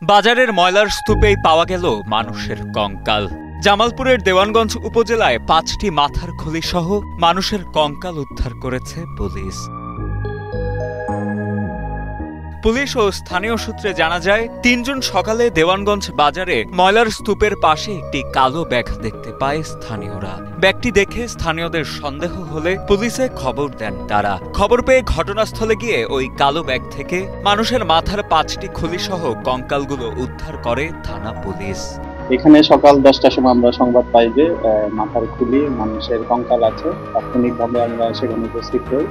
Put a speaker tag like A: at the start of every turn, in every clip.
A: বাজারের ময়লার স্তূপেই পাওয়া গেল মানুষের কঙ্কাল। জামালপুরের দেওয়ানগঞ্জ উপজেলায় ৫টি মাথার খুলি সহ মানুষের কঙ্কাল উদ্ধার করেছে পুলিশ। পুলিশ ও স্থানীয় সূত্রে জানা যায়, ৩ জুন সকালে দেওয়ানগঞ্জ বাজারে ময়লার স্তূপের পাশে একটি কালো ব্যাগ দেখতে পায় স্থানীয়রা। ব্যাগটি দেখে স্থানীয়দের সন্দেহ হলে পুলিশে খবর দেন তারা। খবর পেয়ে ঘটনাস্থলে গিয়ে ওই কালো ব্যাগ থেকে মানুষের মাথার ৫টি খুলি সহ কঙ্কালগুলো উদ্ধার করে থানা পুলিশ।
B: এখানে সকাল 10টার সময় আমরা সংবাদ পাই যে মাথার খুলি মানুষের কঙ্কাল আছে। তাৎক্ষণিকভাবে আমরা সেখানে উপস্থিত হই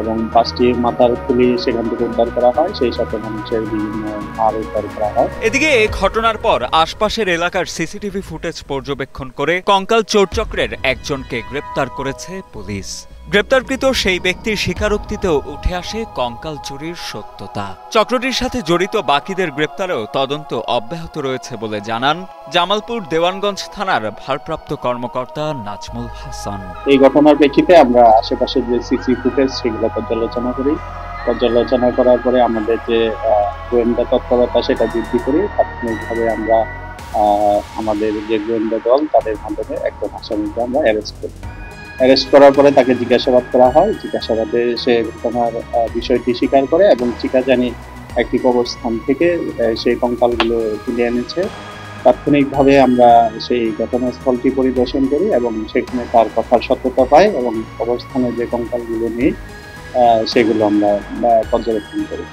B: এবং 5টি মাথার খুলি সেখান থেকে উদ্ধার করা হয়, সেই সাথে মানুষের বিভিন্ন হাড় উদ্ধার করা হয়।
A: এদিকে এই ঘটনার পর আশপাশের এলাকার সিসিটিভি ফুটেজ পর্যবেক্ষণ করে কঙ্কাল চোরচক্রের একজনকে গ্রেপ্তার করেছে পুলিশ। গ্রেপ্তারকৃত সেই ব্যক্তির স্বীকারোক্তিতেও উঠে আসে কঙ্কাল চুরির সত্যতা। চক্রটির সাথে জড়িত বাকিদের গ্রেপ্তারেও তদন্ত অব্যাহত রয়েছে বলে জানান জামালপুর দেওয়ানগঞ্জ থানার ভারপ্রাপ্ত কর্মকর্তা নাজমুল হাসান।
B: এই ঘটনার প্রেক্ষিতে আমরা আশেপাশে যে সিসি ফুটেজ সেগুলো পর্যালোচনা করি। পর্যালোচনা করার পরে আমাদের যে গোয়েন্দা তৎপরতা সেটা বৃদ্ধি করি। তাৎক্ষণিকভাবে আমরা আমাদের যে গোয়েন্দা দল তাদের মাধ্যমে একজন আসামিকে আমরা অ্যারেস্ট করার পরে তাকে জিজ্ঞাসাবাদ করা হয়। জিজ্ঞাসাবাদে সে ঘটনার বিষয়টি স্বীকার করে এবং চিকাজানি একটি কবরস্থান থেকে সেই কঙ্কালগুলো তুলে এনেছে। তাৎক্ষণিকভাবে আমরা সেই ঘটনাস্থলটি পরিদর্শন করি এবং সেখানে তার কথার সত্যতা পাই এবং কবরস্থানে যে কঙ্কালগুলো নেই সেগুলো আমরা পর্যবেক্ষণ করি।